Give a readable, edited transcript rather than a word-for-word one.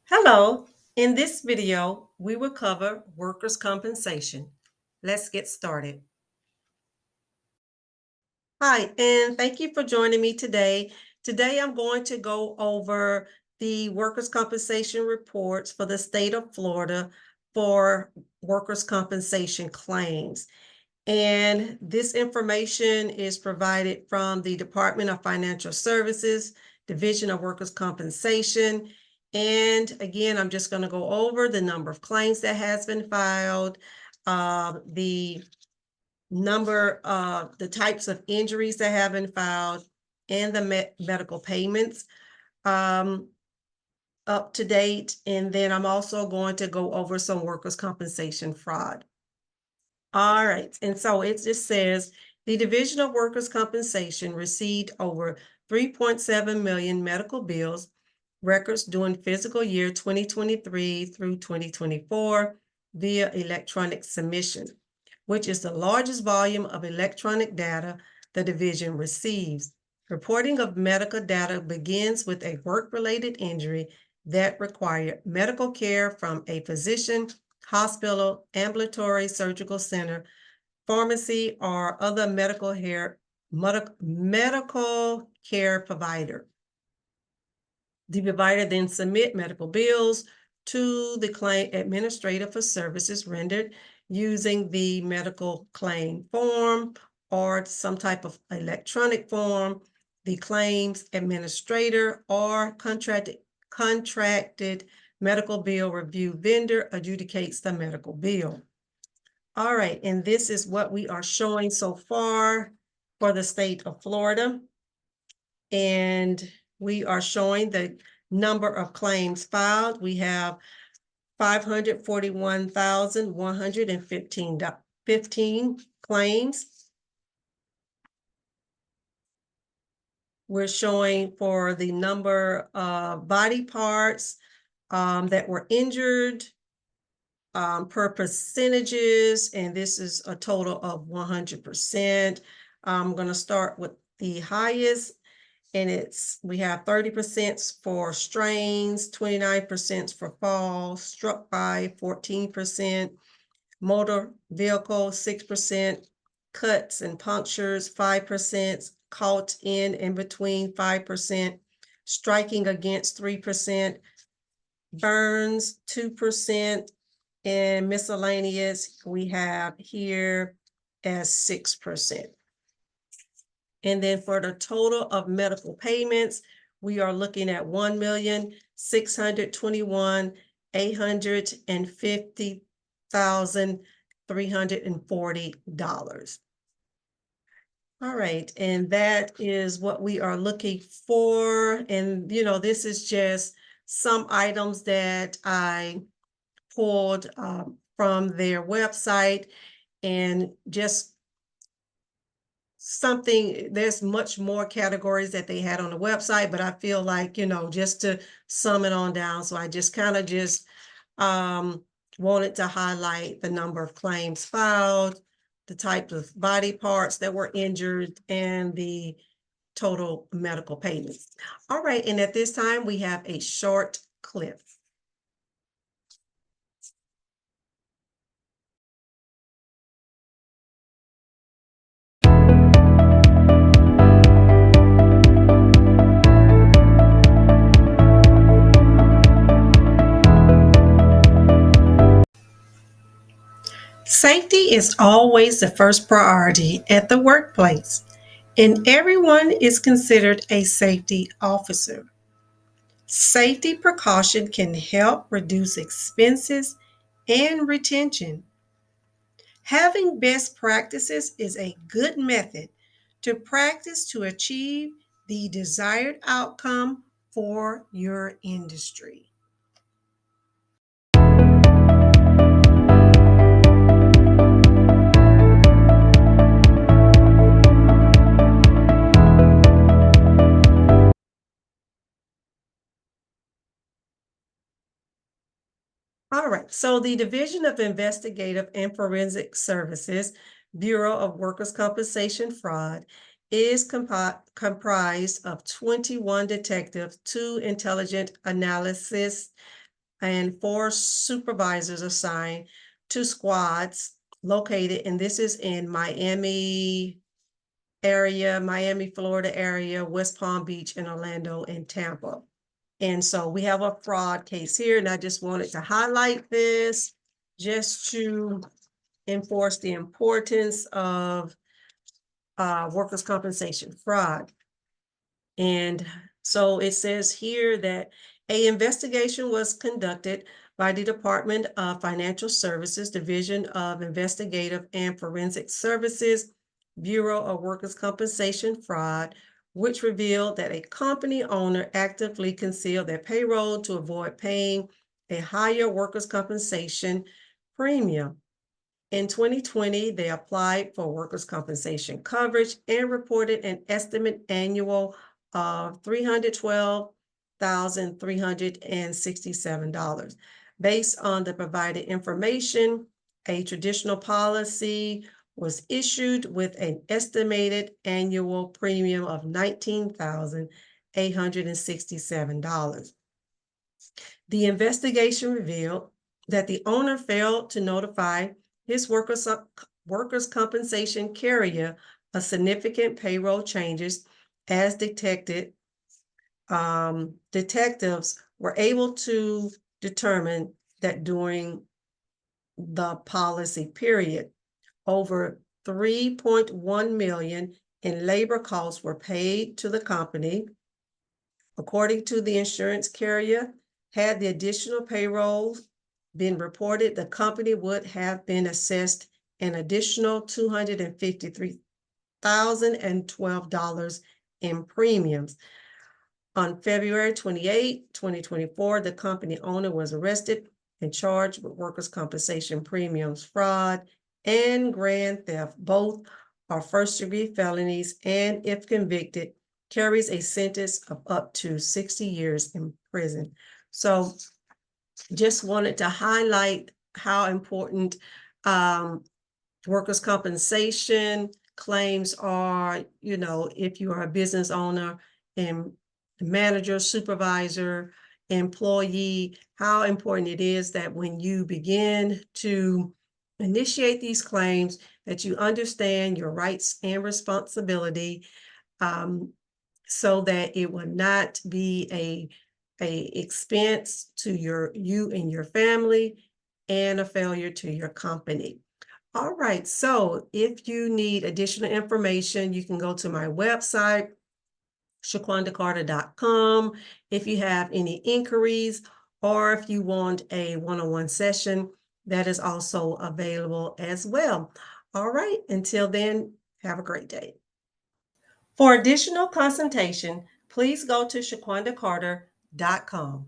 Hello. In this video, we will cover workers' compensation. Let's get started. Hi, and thank you for joining me today. Today, I'm going to go over the workers' compensation reports for the state of Florida for workers' compensation claims. And this information is provided from the Department of Financial Services, Division of Workers' Compensation. And again, I'm just going to go over the number of claims that has been filed, the number of the types of injuries that have been filed, and the medical payments um, up to date. And then I'm also going to go over some workers' compensation fraud. All right, and so it just says the Division of Workers' Compensation received over 3.7 million medical bills records during fiscal year 2023 through 2024 via electronic submission, which is the largest volume of electronic data the division receives. Reporting of medical data begins with a work-related injury that required medical care from a physician, hospital, ambulatory surgical center, pharmacy, or other medical care provider. The provider then submit medical bills to the claim administrator for services rendered using the medical claim form or some type of electronic form. The claims administrator or contracted medical bill review vendor adjudicates the medical bill. All right, and this is what we are showing so far for the state of Florida. And we are showing the number of claims filed. We have 541,115 claims. We're showing for the number of body parts that were injured per percentages, and this is a total of 100%. I'm going to start with the highest, and we have 30% for strains, 29% for falls, struck by 14%, motor vehicle 6%, cuts and punctures 5%, caught in and between 5%, striking against 3%, burns 2%, and miscellaneous we have here as 6%. And then for the total of medical payments, we are looking at $1,621,850,340. All right, and that is what we are looking for. And this is just some items that I pulled from their website, and just there's much more categories that they had on the website, but I feel like, just to sum it on down. So I just kind of wanted to highlight the number of claims filed, the types of body parts that were injured, and the total medical payments. All right, and at this time, we have a short clip. Safety is always the first priority at the workplace, and everyone is considered a safety officer. Safety precaution can help reduce expenses and retention. Having best practices is a good method to practice to achieve the desired outcome for your industry. All right, so the Division of Investigative and Forensic Services, Bureau of Workers' Compensation Fraud, is comprised of 21 detectives, 2 intelligent analysis and 4 supervisors assigned to squads located, and this is in Miami area, Miami, Florida area, West Palm Beach, and Orlando and Tampa. And so we have a fraud case here, and I just wanted to highlight this just to enforce the importance of workers' compensation fraud. And so it says here that a investigation was conducted by the Department of Financial Services, Division of Investigative and Forensic Services, Bureau of Workers' Compensation Fraud, which revealed that a company owner actively concealed their payroll to avoid paying a higher workers' compensation premium. In 2020, they applied for workers' compensation coverage and reported an estimate annual of $312,367. Based on the provided information, a traditional policy was issued with an estimated annual premium of $19,867. The investigation revealed that the owner failed to notify his workers' compensation carrier of significant payroll changes as detectives were able to determine that during the policy period, over $3.1 million in labor costs were paid to the company. According to the insurance carrier, had the additional payroll been reported, the company would have been assessed an additional $253,012 in premiums. On February 28, 2024, the company owner was arrested and charged with workers' compensation premiums fraud and grand theft. Both are first-degree felonies, and if convicted, carries a sentence of up to 60 years in prison. So just wanted to highlight how important workers' compensation claims are, if you are a business owner and manager, supervisor, employee, how important it is that when you begin to initiate these claims, that you understand your rights and responsibility, so that it will not be a expense to you and your family and a failure to your company. All right, so if you need additional information, you can go to my website, ShaquondaCarter.com. If you have any inquiries or if you want a one-on-one session, that is also available as well. All right, until then, have a great day. For additional consultation, please go to ShaquondaCarter.com.